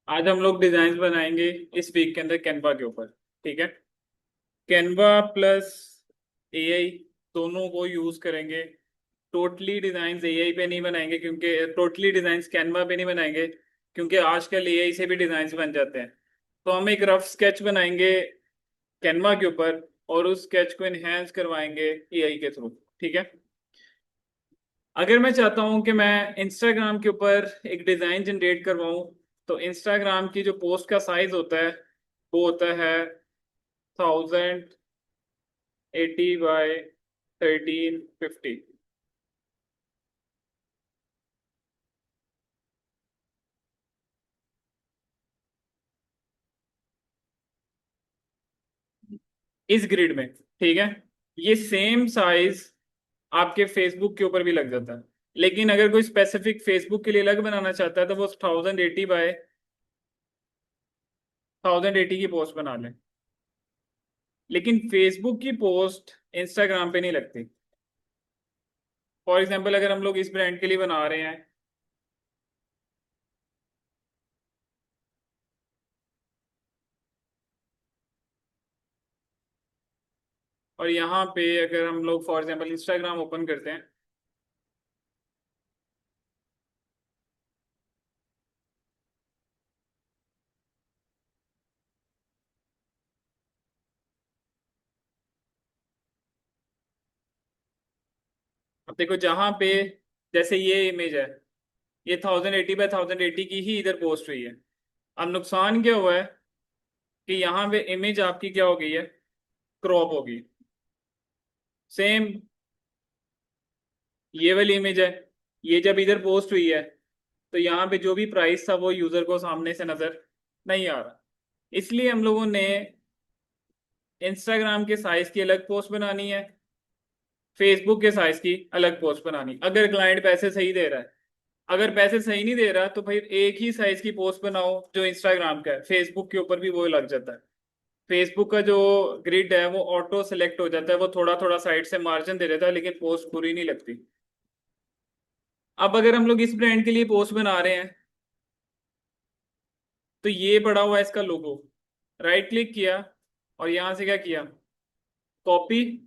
आज हम लोग डिजाइन बनाएंगे इस वीक के अंदर कैनवा के ऊपर। ठीक है। कैनवा प्लस एआई दोनों को यूज करेंगे। टोटली डिजाइन एआई पे नहीं बनाएंगे, क्योंकि टोटली डिजाइन कैनवा पे नहीं बनाएंगे, क्योंकि आजकल एआई से भी डिजाइन बन जाते हैं। तो हम एक रफ स्केच बनाएंगे कैनवा के ऊपर, और उस स्केच को इनहेंस करवाएंगे एआई के थ्रू। ठीक है। अगर मैं चाहता हूं कि मैं इंस्टाग्राम के ऊपर एक डिजाइन जनरेट करवाऊं, तो इंस्टाग्राम की जो पोस्ट का साइज होता है वो होता है 1080 बाय 1350। इस ग्रिड में। ठीक है। ये सेम साइज आपके फेसबुक के ऊपर भी लग जाता है, लेकिन अगर कोई स्पेसिफिक फेसबुक के लिए अलग बनाना चाहता है तो वो 1080 बाय 1080 की पोस्ट बना ले। लेकिन फेसबुक की पोस्ट इंस्टाग्राम पे नहीं लगती। फॉर एग्जाम्पल, अगर हम लोग इस ब्रांड के लिए बना रहे हैं, और यहाँ पे अगर हम लोग फॉर एग्जाम्पल इंस्टाग्राम ओपन करते हैं, अब देखो जहाँ पे, जैसे ये इमेज है, ये 1080 बाय 1080 की ही इधर पोस्ट हुई है। अब नुकसान क्या हुआ है कि यहाँ पे इमेज आपकी क्या हो गई है, क्रॉप हो गई। सेम ये वाली इमेज है, ये जब इधर पोस्ट हुई है तो यहाँ पे जो भी प्राइस था वो यूजर को सामने से नजर नहीं आ रहा। इसलिए हम लोगों ने इंस्टाग्राम के साइज की अलग पोस्ट बनानी है, फेसबुक के साइज की अलग पोस्ट बनानी, अगर क्लाइंट पैसे सही दे रहा है। अगर पैसे सही नहीं दे रहा तो फिर एक ही साइज की पोस्ट बनाओ जो इंस्टाग्राम का है, फेसबुक के ऊपर भी वो लग जाता है। फेसबुक का जो ग्रिड है वो ऑटो सेलेक्ट हो जाता है, वो थोड़ा थोड़ा साइड से मार्जिन दे देता है, लेकिन पोस्ट पूरी नहीं लगती। अब अगर हम लोग इस ब्रांड के लिए पोस्ट बना रहे हैं, तो ये पड़ा हुआ है इसका लोगो। राइट क्लिक किया और यहां से क्या किया, कॉपी,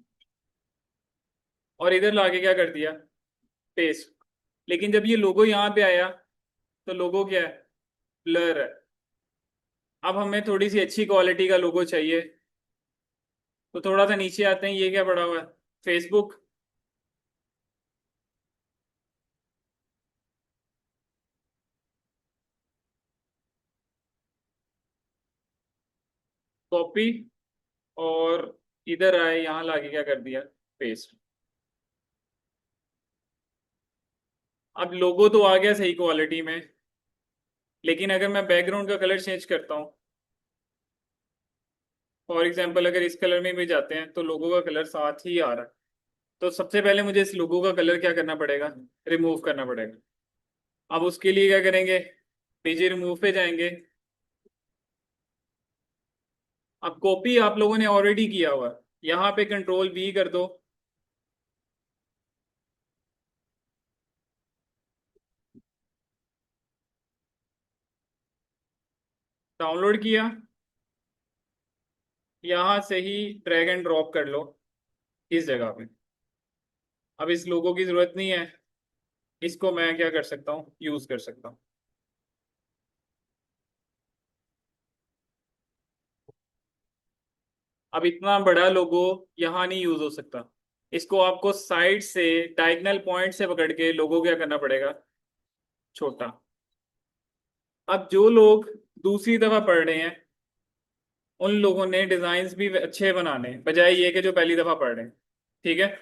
और इधर लाके क्या कर दिया, पेस्ट। लेकिन जब ये लोगो यहाँ पे आया तो लोगो क्या है, ब्लर है। अब हमें थोड़ी सी अच्छी क्वालिटी का लोगो चाहिए, तो थोड़ा सा नीचे आते हैं, ये क्या पड़ा हुआ है, फेसबुक। कॉपी, और इधर आए, यहाँ लाके क्या कर दिया, पेस्ट। अब लोगो तो आ गया सही क्वालिटी में, लेकिन अगर मैं बैकग्राउंड का कलर चेंज करता हूँ, फॉर एग्जाम्पल अगर इस कलर में भी जाते हैं तो लोगो का कलर साथ ही आ रहा है। तो सबसे पहले मुझे इस लोगो का कलर क्या करना पड़ेगा, रिमूव करना पड़ेगा। अब उसके लिए क्या करेंगे, नीचे रिमूव पे जाएंगे। अब कॉपी आप लोगों ने ऑलरेडी किया हुआ है, यहाँ पे कंट्रोल V कर दो। डाउनलोड किया, यहाँ से ही ड्रैग एंड ड्रॉप कर लो इस जगह पे। अब इस लोगो की जरूरत नहीं है, इसको मैं क्या कर सकता हूँ, यूज कर सकता हूँ। अब इतना बड़ा लोगो यहाँ नहीं यूज हो सकता, इसको आपको साइड से डायगोनल पॉइंट से पकड़ के लोगो क्या करना पड़ेगा, छोटा। अब जो लोग दूसरी दफा पढ़ रहे हैं, उन लोगों ने डिजाइन भी अच्छे बनाने हैं, बजाय ये कि जो पहली दफा पढ़ रहे हैं। ठीक है।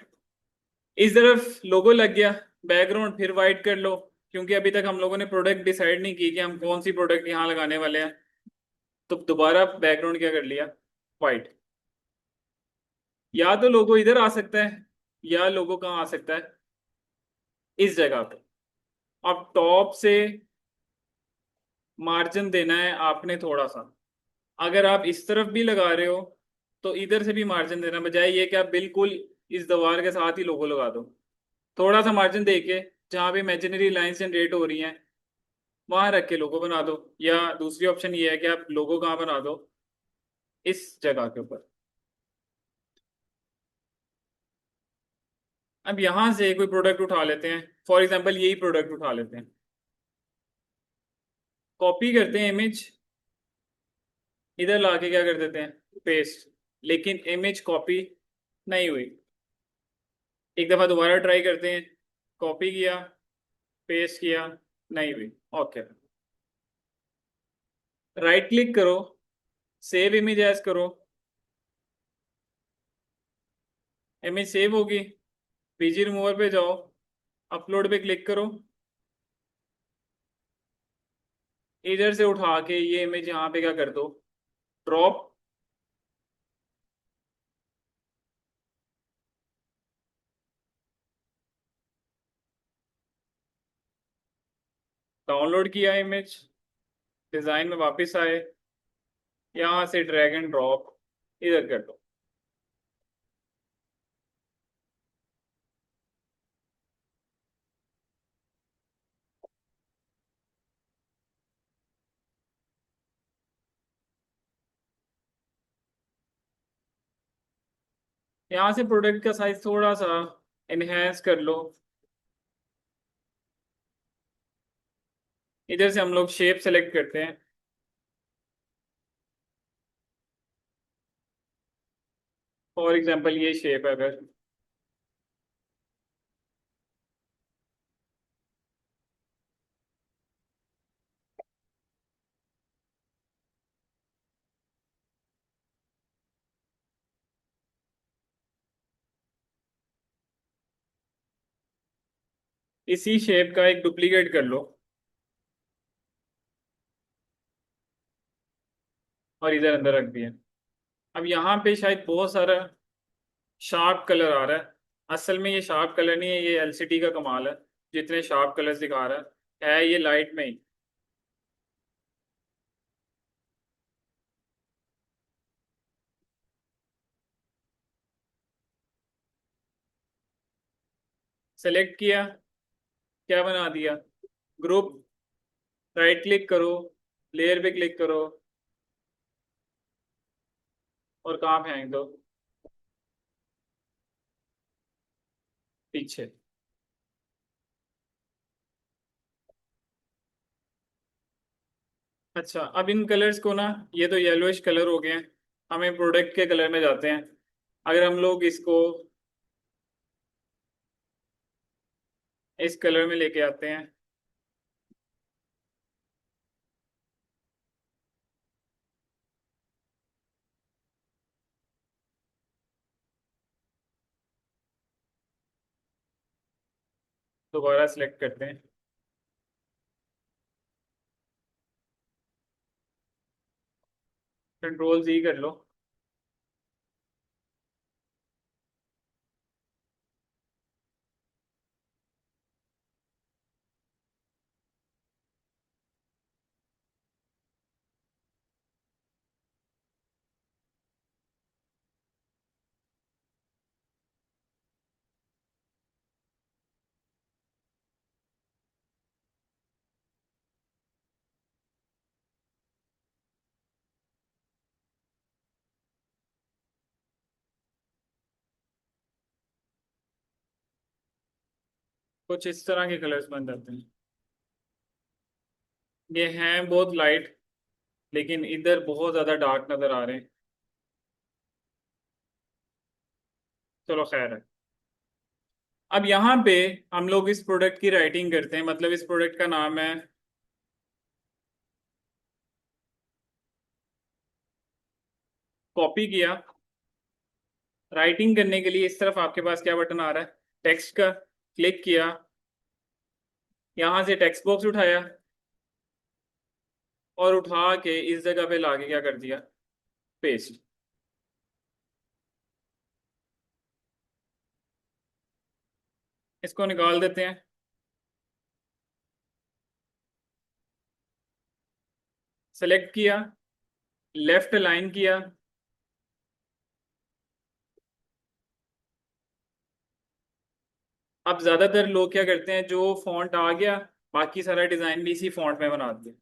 इस तरफ लोगो लग गया, बैकग्राउंड फिर वाइट कर लो, क्योंकि अभी तक हम लोगों ने प्रोडक्ट डिसाइड नहीं की कि हम कौन सी प्रोडक्ट यहाँ लगाने वाले हैं। तो दोबारा बैकग्राउंड क्या कर लिया, वाइट। या तो लोगो इधर आ सकता है, या लोगो कहाँ आ सकता है, इस जगह पे। अब टॉप से मार्जिन देना है आपने थोड़ा सा। अगर आप इस तरफ भी लगा रहे हो तो इधर से भी मार्जिन देना, बजाय ये कि आप बिल्कुल इस दीवार के साथ ही लोगो लगा दो। थोड़ा सा मार्जिन देके, जहाँ भी इमेजिनरी लाइंस जनरेट हो रही हैं, वहां रख के लोगो बना दो, या दूसरी ऑप्शन ये है कि आप लोगो कहाँ बना दो, इस जगह के ऊपर। अब यहां से कोई प्रोडक्ट उठा लेते हैं, फॉर एग्जांपल यही प्रोडक्ट उठा लेते हैं, कॉपी करते हैं इमेज, इधर लाके क्या कर देते हैं, पेस्ट। लेकिन इमेज कॉपी नहीं हुई। एक दफा दोबारा ट्राई करते हैं, कॉपी किया, पेस्ट किया, नहीं हुई। ओके, राइट क्लिक करो, सेव इमेज एज करो, इमेज सेव होगी। पीजी रिमूवर पे जाओ, अपलोड पे क्लिक करो, इधर से उठा के ये इमेज यहाँ पे क्या कर दो, ड्रॉप। डाउनलोड किया इमेज, डिजाइन में वापस आए, यहाँ से ड्रैग एंड ड्रॉप इधर कर दो। यहाँ से प्रोडक्ट का साइज थोड़ा सा इनहेंस कर लो। इधर से हम लोग शेप सेलेक्ट करते हैं, फॉर एग्जांपल ये शेप है अगर, इसी शेप का एक डुप्लीकेट कर लो और इधर अंदर रख दिया। अब यहाँ पे शायद बहुत सारा शार्प कलर आ रहा है, असल में ये शार्प कलर नहीं है, ये एलसीडी का कमाल है, जितने शार्प कलर्स दिखा रहा है ये लाइट में ही। सेलेक्ट किया, क्या बना दिया, ग्रुप, राइट क्लिक करो, लेयर पे क्लिक करो और कहाँ फेंक दो, पीछे। अच्छा, अब इन कलर्स को ना, ये तो येलोइश कलर हो गए हैं, हमें प्रोडक्ट के कलर में जाते हैं। अगर हम लोग इसको इस कलर में लेके आते हैं, दोबारा सिलेक्ट करते हैं, कंट्रोल जी कर लो, कुछ इस तरह के कलर्स बन जाते हैं। ये हैं बहुत लाइट, लेकिन इधर बहुत ज्यादा डार्क नजर आ रहे हैं। चलो खैर है। अब यहाँ पे हम लोग इस प्रोडक्ट की राइटिंग करते हैं, मतलब इस प्रोडक्ट का नाम है, कॉपी किया, राइटिंग करने के लिए इस तरफ आपके पास क्या बटन आ रहा है, टेक्स्ट का, क्लिक किया, यहाँ से टेक्स्ट बॉक्स उठाया और उठा के इस जगह पे लाके क्या कर दिया, पेस्ट। इसको निकाल देते हैं, सेलेक्ट किया, लेफ्ट अलाइन किया। अब ज्यादातर लोग क्या करते हैं, जो फॉन्ट आ गया बाकी सारा डिजाइन भी इसी फॉन्ट में बना दिया।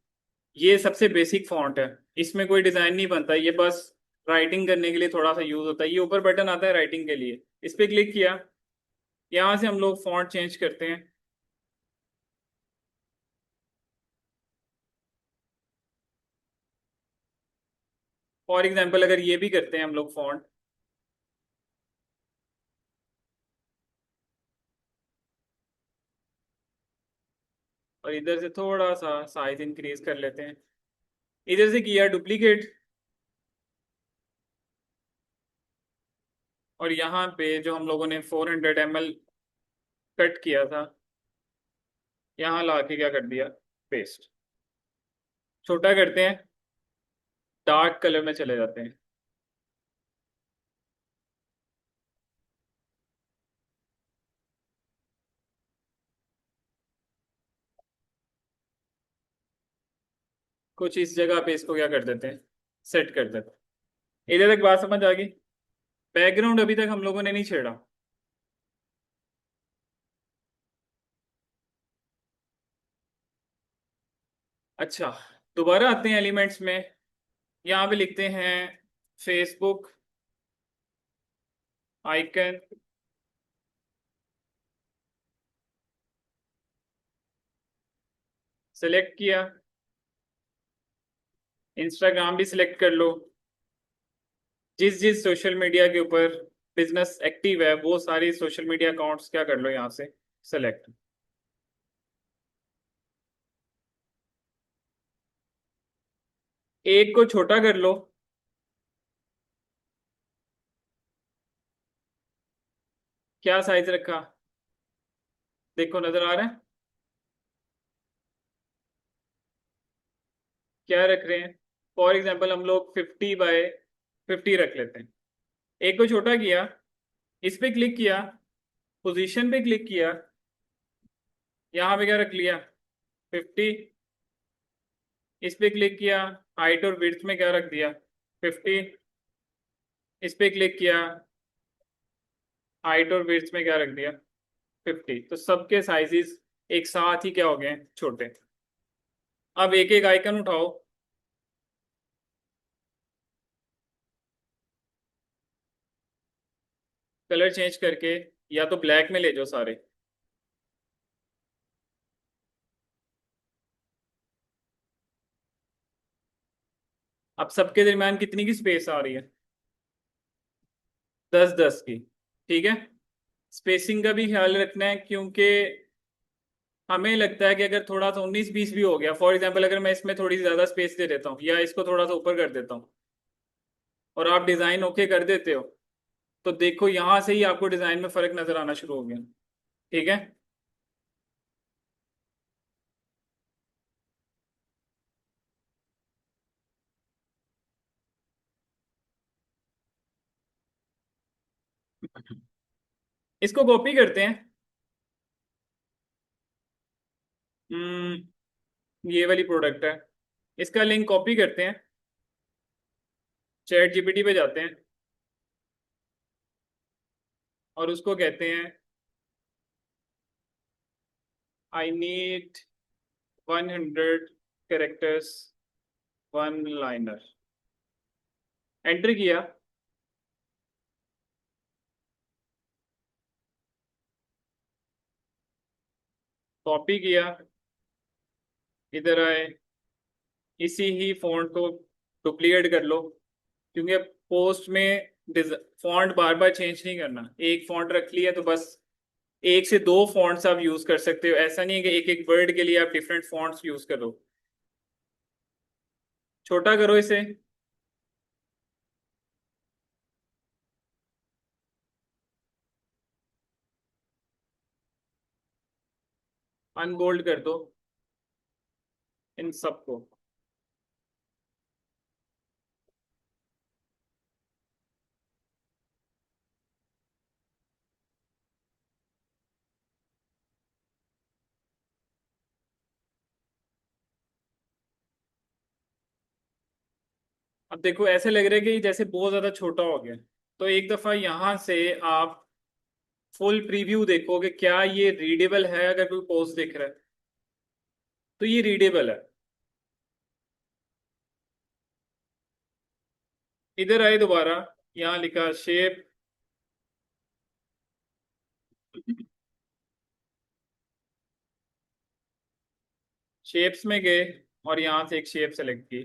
ये सबसे बेसिक फॉन्ट है, इसमें कोई डिजाइन नहीं बनता, ये बस राइटिंग करने के लिए थोड़ा सा यूज होता है। ये ऊपर बटन आता है राइटिंग के लिए, इस पे क्लिक किया, यहाँ से हम लोग फॉन्ट चेंज करते हैं। फॉर एग्जाम्पल अगर ये भी करते हैं हम लोग फॉन्ट, और इधर से थोड़ा सा साइज इंक्रीज कर लेते हैं, इधर से किया डुप्लीकेट, और यहाँ पे जो हम लोगों ने 400 ml कट किया था, यहाँ ला के क्या कर दिया, पेस्ट। छोटा करते हैं, डार्क कलर में चले जाते हैं। कुछ इस जगह पे इसको क्या कर देते हैं, सेट कर देते हैं। इधर तक बात समझ आ गई। बैकग्राउंड अभी तक हम लोगों ने नहीं छेड़ा। अच्छा, दोबारा आते हैं एलिमेंट्स में, यहाँ पे लिखते हैं फेसबुक आइकन, सेलेक्ट किया, इंस्टाग्राम भी सिलेक्ट कर लो। जिस जिस सोशल मीडिया के ऊपर बिजनेस एक्टिव है वो सारी सोशल मीडिया अकाउंट्स क्या कर लो यहाँ से सेलेक्ट। एक को छोटा कर लो, क्या साइज रखा, देखो नजर आ रहा है, क्या रख रहे हैं। फॉर एग्जाम्पल हम लोग 50 बाय 50 रख लेते हैं। एक को छोटा किया, इस पे क्लिक किया, पोजीशन पे क्लिक किया, यहाँ पे क्या रख लिया, 50। इस पे क्लिक किया, हाइट और विड्थ में क्या रख दिया, 50। इस पे क्लिक किया, हाइट और विड्थ में क्या रख दिया, 50। तो सबके साइजेस एक साथ ही क्या हो गए हैं, छोटे। अब एक एक आइकन उठाओ, कलर चेंज करके, या तो ब्लैक में ले जाओ सारे। अब सबके दरमियान कितनी की स्पेस आ रही है, 10-10 की। ठीक है, स्पेसिंग का भी ख्याल रखना है, क्योंकि हमें लगता है कि अगर थोड़ा सा 19-20 भी हो गया, फॉर एग्जाम्पल अगर मैं इसमें थोड़ी ज्यादा स्पेस दे देता हूँ या इसको थोड़ा सा ऊपर कर देता हूँ, और आप डिजाइन ओके कर देते हो, तो देखो यहां से ही आपको डिजाइन में फर्क नजर आना शुरू हो गया। ठीक है, इसको कॉपी करते हैं। ये वाली प्रोडक्ट है, इसका लिंक कॉपी करते हैं, चैट जीपीटी पे जाते हैं, और उसको कहते हैं I need 100 characters, one liner. Enter किया, कॉपी किया, इधर आए, इसी ही फॉन्ट को डुप्लीकेट कर लो, क्योंकि पोस्ट में फॉन्ट बार बार चेंज नहीं करना। एक फॉन्ट रख लिया तो बस एक से दो फॉन्ट्स आप यूज कर सकते हो, ऐसा नहीं है कि एक एक वर्ड के लिए आप डिफरेंट फॉन्ट्स यूज करो। छोटा करो इसे, अनबोल्ड कर दो इन सबको। अब देखो ऐसे लग रहा है कि जैसे बहुत ज्यादा छोटा हो गया, तो एक दफा यहां से आप फुल प्रीव्यू देखो कि क्या ये रीडेबल है, अगर कोई पोस्ट देख रहा है। तो ये रीडेबल है। इधर आए दोबारा, यहाँ लिखा शेप, शेप्स में गए और यहाँ से एक शेप सेलेक्ट की,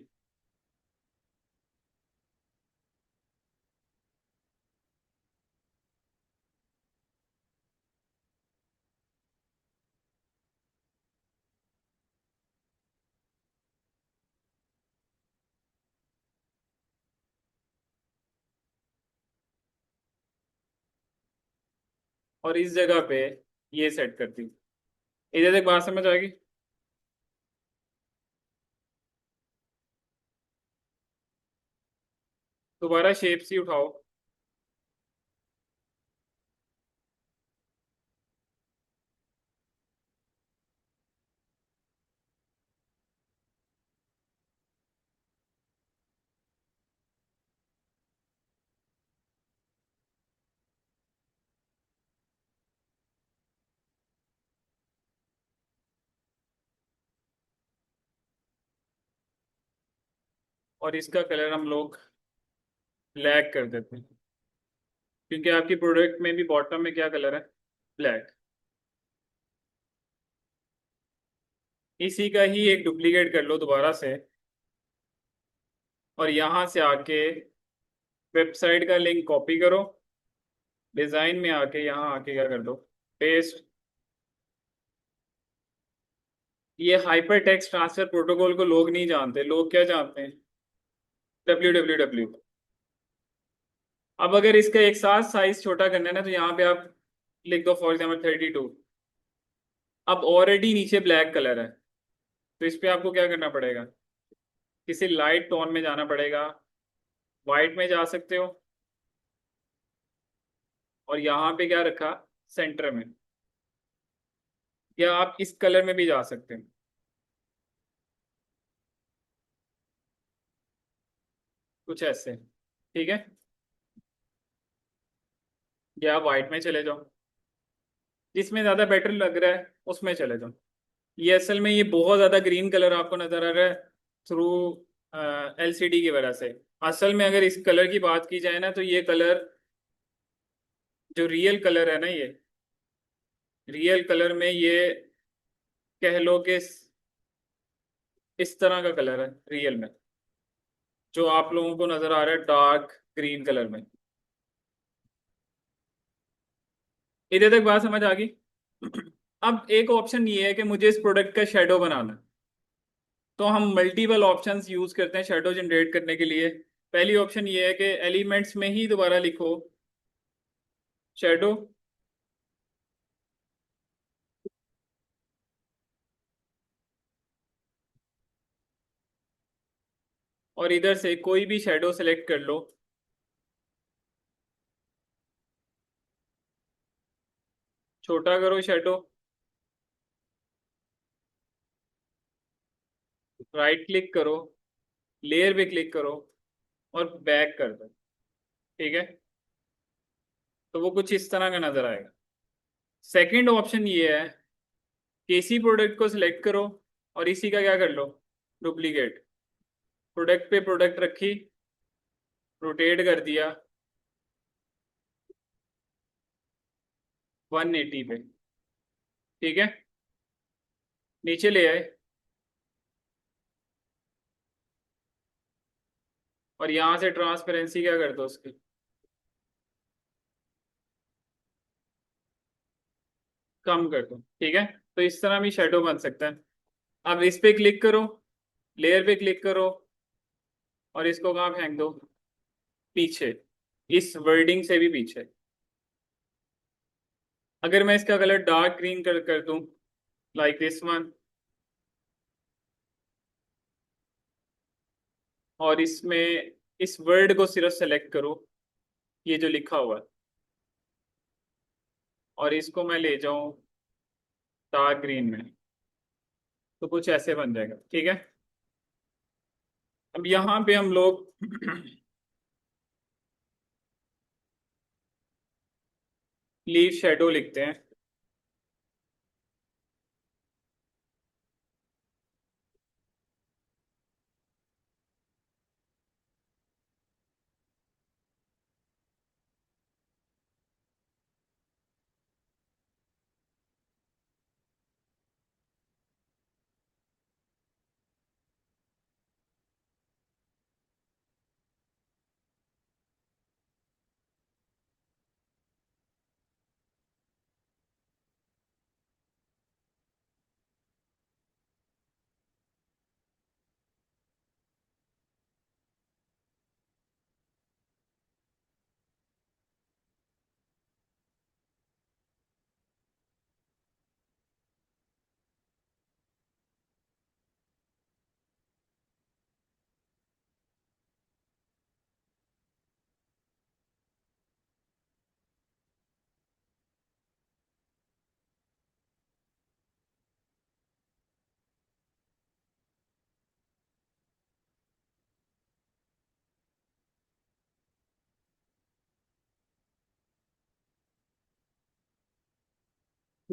और इस जगह पे ये सेट कर दी। इधर तक बात समझ आएगी? दोबारा शेप्स ही उठाओ, और इसका कलर हम लोग ब्लैक कर देते हैं, क्योंकि आपकी प्रोडक्ट में भी बॉटम में क्या कलर है? ब्लैक। इसी का ही एक डुप्लीकेट कर लो दोबारा से, और यहाँ से आके वेबसाइट का लिंक कॉपी करो, डिजाइन में आके यहाँ आके क्या कर दो, पेस्ट। ये हाइपर टेक्स्ट ट्रांसफर प्रोटोकॉल को लोग नहीं जानते, लोग क्या जानते हैं? WWW। अब अगर इसका एक साथ साइज छोटा करना है ना, तो यहाँ पे आप लिख दो फॉर एग्जाम्पल 32। अब ऑलरेडी नीचे ब्लैक कलर है, तो इस पे आपको क्या करना पड़ेगा? किसी लाइट टोन में जाना पड़ेगा, वाइट में जा सकते हो, और यहाँ पे क्या रखा, सेंटर में, या आप इस कलर में भी जा सकते हैं, कुछ ऐसे। ठीक है, या आप वाइट में चले जाओ, जिसमें ज़्यादा बेटर लग रहा है उसमें चले जाओ। ये असल में ये बहुत ज़्यादा ग्रीन कलर आपको नज़र आ रहा है थ्रू LCD की वजह से। असल में अगर इस कलर की बात की जाए ना, तो ये कलर जो रियल कलर है ना, ये रियल कलर में ये कह लो कि इस तरह का कलर है रियल में, जो आप लोगों को नज़र आ रहा है डार्क ग्रीन कलर में। इधर तक बात समझ आ गई? अब एक ऑप्शन ये है कि मुझे इस प्रोडक्ट का शेडो बनाना है, तो हम मल्टीपल ऑप्शंस यूज करते हैं शेडो जनरेट करने के लिए। पहली ऑप्शन ये है कि एलिमेंट्स में ही दोबारा लिखो शेडो, और इधर से कोई भी शेडो सेलेक्ट कर लो, छोटा करो शेडो, राइट क्लिक करो, लेयर पे क्लिक करो, और बैक कर दो। ठीक है, तो वो कुछ इस तरह का नजर आएगा। सेकंड ऑप्शन ये है कि इसी प्रोडक्ट को सिलेक्ट करो और इसी का क्या कर लो, डुप्लीकेट, प्रोडक्ट पे प्रोडक्ट रखी, रोटेट कर दिया 180 पे। ठीक है, नीचे ले आए, और यहाँ से ट्रांसपेरेंसी क्या कर दो उसकी, कम कर दो। ठीक है, तो इस तरह भी शेडो बन सकता है। अब इस पे क्लिक करो, लेयर पे क्लिक करो, और इसको कहाँ फेंक दो, पीछे, इस वर्डिंग से भी पीछे। अगर मैं इसका कलर डार्क ग्रीन कर दूं, लाइक दिस वन, और इसमें इस वर्ड को सिर्फ सेलेक्ट करो, ये जो लिखा हुआ है, और इसको मैं ले जाऊं डार्क ग्रीन में, तो कुछ ऐसे बन जाएगा। ठीक है, अब यहाँ पे हम लोग लीव शेडो लिखते हैं,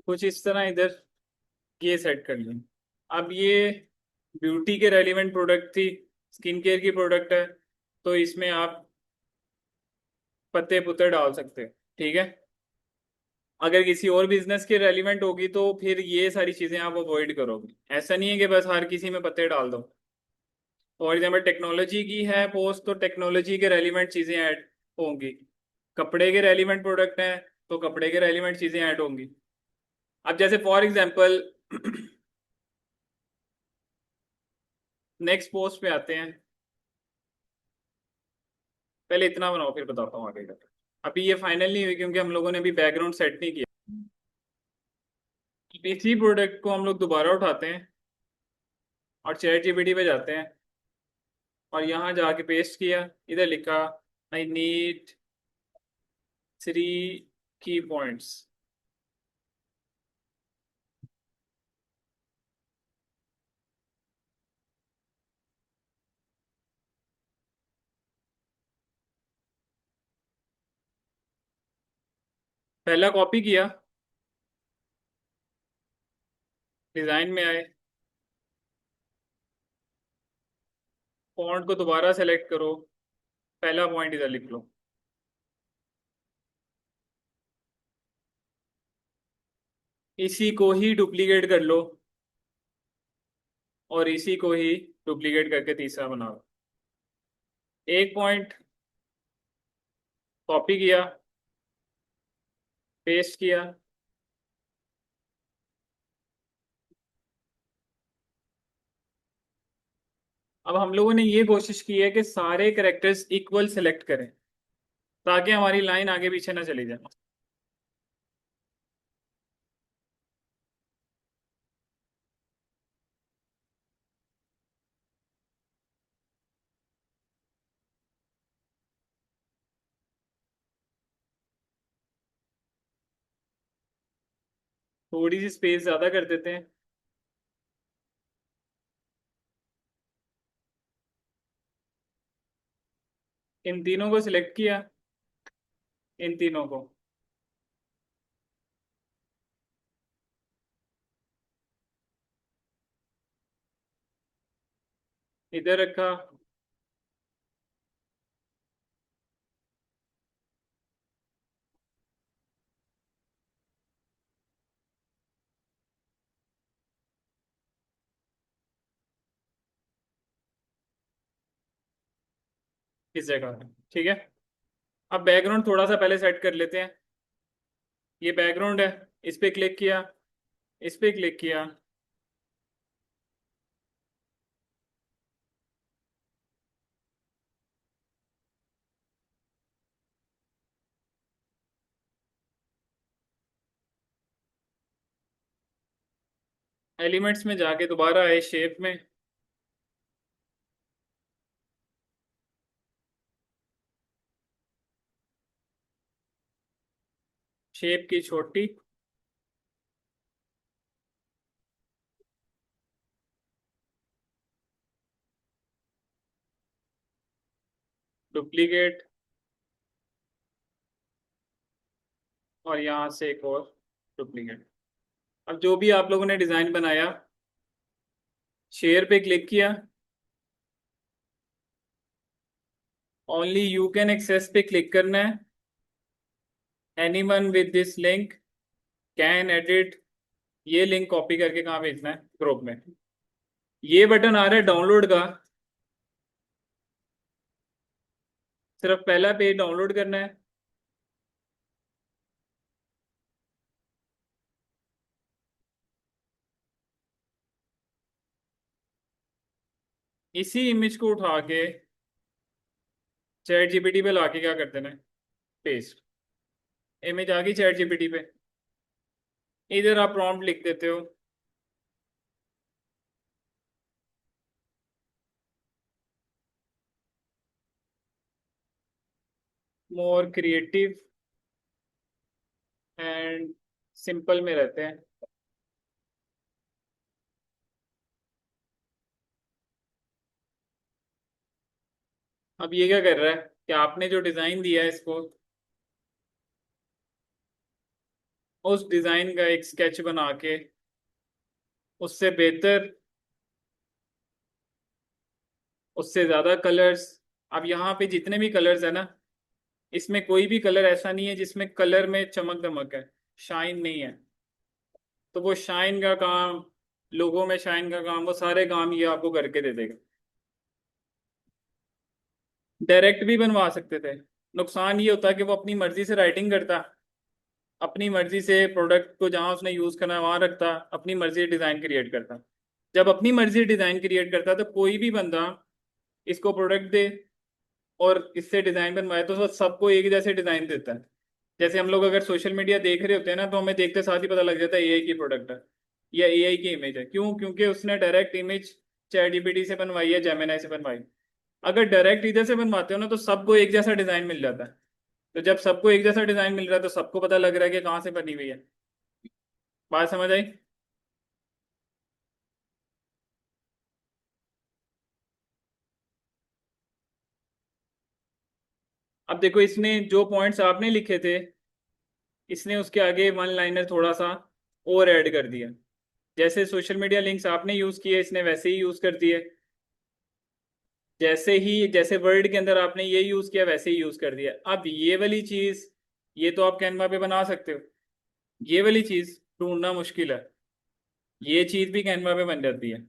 कुछ इस तरह इधर ये सेट कर लें। अब ये ब्यूटी के रेलिवेंट प्रोडक्ट थी, स्किन केयर की प्रोडक्ट है, तो इसमें आप पत्ते पुत्ते डाल सकते हो, ठीक है। अगर किसी और बिजनेस के रेलिवेंट होगी तो फिर ये सारी चीजें आप अवॉइड करोगे। ऐसा नहीं है कि बस हर किसी में पत्ते डाल दो। फॉर एग्जाम्पल टेक्नोलॉजी की है पोस्ट, तो टेक्नोलॉजी के रेलिवेंट चीजें ऐड होंगी। कपड़े के रेलिवेंट प्रोडक्ट हैं तो कपड़े के रेलिवेंट चीजें ऐड होंगी। अब जैसे फॉर एग्जाम्पल नेक्स्ट पोस्ट पे आते हैं। पहले इतना बनाओ फिर बताता हूँ आगे का। अभी ये फाइनल नहीं हुई क्योंकि हम लोगों ने अभी बैकग्राउंड सेट नहीं किया। इसी प्रोडक्ट को हम लोग दोबारा उठाते हैं और चैट जीपीटी पे जाते हैं और यहाँ जाके पेस्ट किया, इधर लिखा आई नीड 3 की पॉइंट्स। पहला कॉपी किया, डिजाइन में आए, फॉन्ट को दोबारा सेलेक्ट करो, पहला पॉइंट इधर लिख लो। इसी को ही डुप्लीकेट कर लो और इसी को ही डुप्लीकेट करके तीसरा बनाओ। एक पॉइंट कॉपी किया, पेस्ट किया। अब हम लोगों ने ये कोशिश की है कि सारे करेक्टर्स इक्वल सेलेक्ट करें ताकि हमारी लाइन आगे पीछे ना चली जाए। थोड़ी सी स्पेस ज्यादा कर देते हैं। इन तीनों को सिलेक्ट किया, इन तीनों को इधर रखा। इस जगह, ठीक है। अब बैकग्राउंड थोड़ा सा पहले सेट कर लेते हैं। ये बैकग्राउंड है, इस पे क्लिक किया, इस पे क्लिक किया। एलिमेंट्स में जाके दोबारा आए शेप में, शेप की छोटी, डुप्लीकेट, और यहाँ से एक और डुप्लीकेट। अब जो भी आप लोगों ने डिजाइन बनाया, शेयर पे क्लिक किया, ओनली यू कैन एक्सेस पे क्लिक करना है। Anyone with this link can edit. ये लिंक कॉपी करके कहाँ भेजना है, ग्रुप में। ये बटन आ रहा है डाउनलोड का, सिर्फ पहला पेज डाउनलोड करना है। इसी इमेज को उठा के चैट जीपीटी पे लाके क्या कर देना है, पेस्ट। इमेज आ गई चैट जीपीटी पे। इधर आप प्रॉम्प्ट लिख देते हो, मोर क्रिएटिव एंड सिंपल में रहते हैं। अब ये क्या कर रहा है कि आपने जो डिजाइन दिया है इसको उस डिजाइन का एक स्केच बना के उससे बेहतर, उससे ज्यादा कलर्स। अब यहाँ पे जितने भी कलर्स है ना, इसमें कोई भी कलर ऐसा नहीं है जिसमें कलर में चमक दमक है, शाइन नहीं है। तो वो शाइन का काम, लोगों में शाइन का काम, वो सारे काम ये आपको करके दे देगा। डायरेक्ट भी बनवा सकते थे। नुकसान ये होता कि वो अपनी मर्जी से राइटिंग करता, अपनी मर्जी से प्रोडक्ट को जहां उसने यूज करना है वहां रखता, अपनी मर्जी से डिजाइन क्रिएट करता। जब अपनी मर्जी से डिजाइन क्रिएट करता तो कोई भी बंदा इसको प्रोडक्ट दे और इससे डिजाइन बनवाए तो वो सबको एक जैसे डिजाइन देता है। जैसे हम लोग अगर सोशल मीडिया देख रहे होते हैं ना, तो हमें देखते साथ ही पता लग जाता है एआई की प्रोडक्ट है या एआई की इमेज है। क्यों? क्योंकि उसने डायरेक्ट इमेज चैट जीपीटी से बनवाई है, जेमिनाई से बनवाई। अगर डायरेक्ट इधर से बनवाते हो ना तो सबको एक जैसा डिजाइन मिल जाता है। तो जब सबको एक जैसा डिजाइन मिल रहा है तो सबको पता लग रहा है कि कहाँ से बनी हुई है। बात समझ आई? अब देखो, इसने जो पॉइंट्स आपने लिखे थे, इसने उसके आगे वन लाइनर थोड़ा सा और ऐड कर दिया। जैसे सोशल मीडिया लिंक्स आपने यूज किए, इसने वैसे ही यूज कर दिए। जैसे वर्ड के अंदर आपने ये यूज किया वैसे ही यूज कर दिया। अब ये वाली चीज, ये तो आप कैनवा पे बना सकते हो। ये वाली चीज ढूंढना मुश्किल है। ये चीज भी कैनवा पे बन जाती है।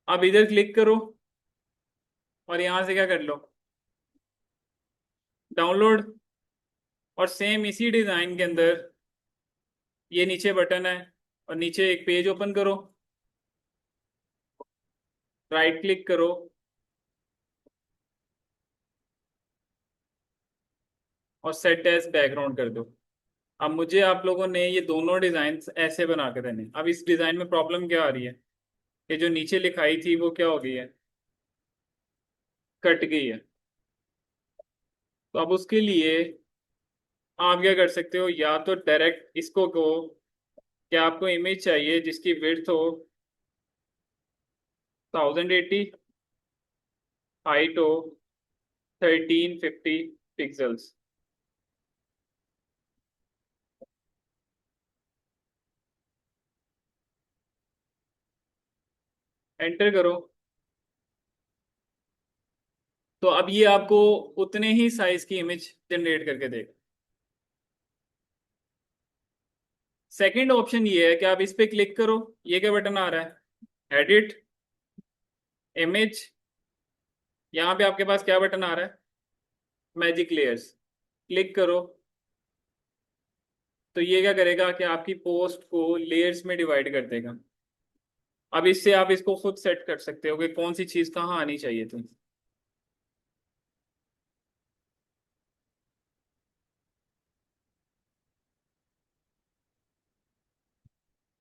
अब इधर क्लिक करो और यहां से क्या कर लो, डाउनलोड। और सेम इसी डिजाइन के अंदर ये नीचे बटन है, और नीचे एक पेज ओपन करो, राइट क्लिक करो और सेट एज बैकग्राउंड कर दो। अब मुझे आप लोगों ने ये दोनों डिजाइन ऐसे बना के देने। अब इस डिजाइन में प्रॉब्लम क्या आ रही है कि जो नीचे लिखाई थी वो क्या हो गई है, कट गई है। तो अब उसके लिए आप क्या कर सकते हो, या तो डायरेक्ट इसको को, क्या आपको इमेज चाहिए जिसकी विड्थ हो 1080, हाइट हो 1350 पिक्सल्स। एंटर करो। तो अब ये आपको उतने ही साइज की इमेज जनरेट करके देगा। सेकंड ऑप्शन ये है कि आप इस पे क्लिक करो। ये क्या बटन आ रहा है, एडिट इमेज। यहाँ पे आपके पास क्या बटन आ रहा है, मैजिक लेयर्स। क्लिक करो। तो ये क्या करेगा कि आपकी पोस्ट को लेयर्स में डिवाइड कर देगा। अब इससे आप इसको खुद सेट कर सकते हो कि कौन सी चीज कहाँ आनी चाहिए थी।